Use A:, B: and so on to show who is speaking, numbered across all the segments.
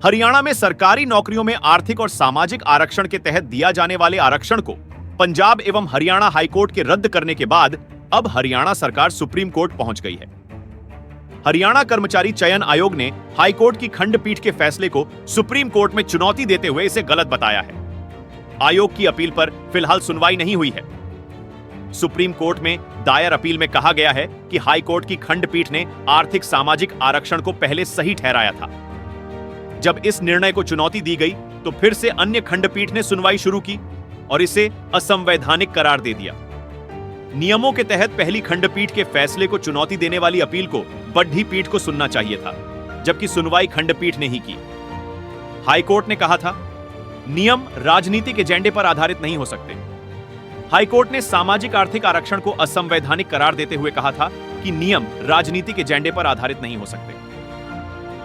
A: हरियाणा में सरकारी नौकरियों में आर्थिक और सामाजिक आरक्षण के तहत दिया जाने वाले आरक्षण को पंजाब एवं हरियाणा हाईकोर्ट के रद्द करने के बाद अब हरियाणा सरकार सुप्रीम कोर्ट पहुंच गई है। हरियाणा कर्मचारी चयन आयोग ने हाईकोर्ट की खंडपीठ के फैसले को सुप्रीम कोर्ट में चुनौती देते हुए इसे गलत बताया है। आयोग की अपील पर फिलहाल सुनवाई नहीं हुई है। सुप्रीम कोर्ट में दायर अपील में कहा गया है कि हाईकोर्ट की खंडपीठ ने आर्थिक सामाजिक आरक्षण को पहले सही ठहराया था। जब इस निर्णय को चुनौती दी गई तो फिर से अन्य खंडपीठ ने सुनवाई शुरू की और इसे असंवैधानिक करार दे दिया। नियमों के तहत पहली खंडपीठ के फैसले को चुनौती देने वाली अपील को बढ़ी पीठ को सुनना चाहिए था, जबकि सुनवाई खंडपीठ ने ही की। हाईकोर्ट ने कहा था, नियम राजनीतिक एजेंडे पर आधारित नहीं हो सकते। हाईकोर्ट ने सामाजिक आर्थिक आरक्षण को असंवैधानिक करार देते हुए कहा था कि नियम राजनीतिक एजेंडे पर आधारित नहीं हो सकते।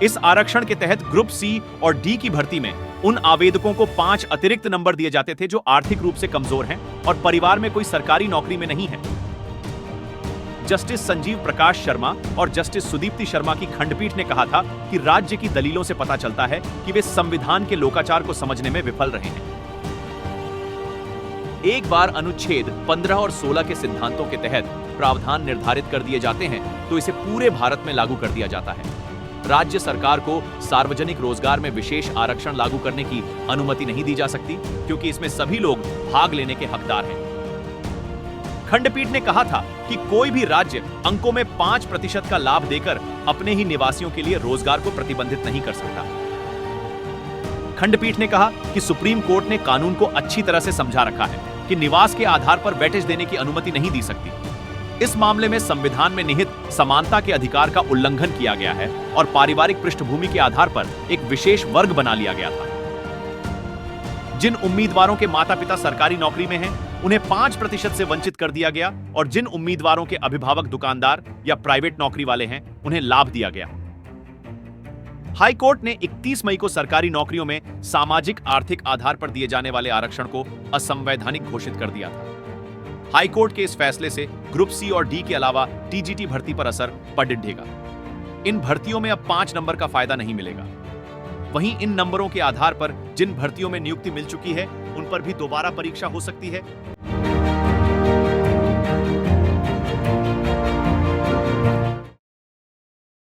A: इस आरक्षण के तहत ग्रुप सी और डी की भर्ती में उन आवेदकों को 5 अतिरिक्त नंबर दिए जाते थे जो आर्थिक रूप से कमजोर हैं और परिवार में कोई सरकारी नौकरी में नहीं है। जस्टिस संजीव प्रकाश शर्मा और जस्टिस सुदीप्ति शर्मा की खंडपीठ ने कहा था कि राज्य की दलीलों से पता चलता है कि वे संविधान के लोकाचार को समझने में विफल रहे हैं। एक बार अनुच्छेद 15 और 16 के सिद्धांतों के तहत प्रावधान निर्धारित कर दिए जाते हैं तो इसे पूरे भारत में लागू कर दिया जाता है। राज्य सरकार को सार्वजनिक रोजगार में विशेष आरक्षण लागू करने की अनुमति नहीं दी जा सकती, क्योंकि इसमें सभी लोग भाग लेने के हकदार हैं। खंडपीठ ने कहा था कि कोई भी राज्य अंकों में 5% का लाभ देकर अपने ही निवासियों के लिए रोजगार को प्रतिबंधित नहीं कर सकता। खंडपीठ ने कहा कि सुप्रीम कोर्ट ने कानून को अच्छी तरह से समझा रखा है कि निवास के आधार पर वेटेज देने की अनुमति नहीं दी सकती। इस मामले में संविधान में निहित समानता के अधिकार का उल्लंघन किया गया है और पारिवारिक पृष्ठभूमि के आधार पर एक विशेष वर्ग बना लिया गया था। जिन उम्मीदवारों के माता पिता सरकारी नौकरी में हैं, उन्हें 5% से वंचित कर दिया गया और जिन उम्मीदवारों के अभिभावक दुकानदार या प्राइवेट नौकरी वाले हैं, उन्हें लाभ दिया गया। हाईकोर्ट ने 31 मई को सरकारी नौकरियों में सामाजिक आर्थिक आधार पर दिए जाने वाले आरक्षण को असंवैधानिक घोषित कर दिया था। हाईकोर्ट के इस फैसले से ग्रुप सी और डी के अलावा टीजीटी भर्ती पर असर पड़ दिखेगा। इन भर्तियों में अब 5 नंबर का फायदा नहीं मिलेगा। वहीं इन नंबरों के आधार पर जिन भर्तियों में नियुक्ति मिल चुकी है, उन पर भी दोबारा परीक्षा हो सकती है।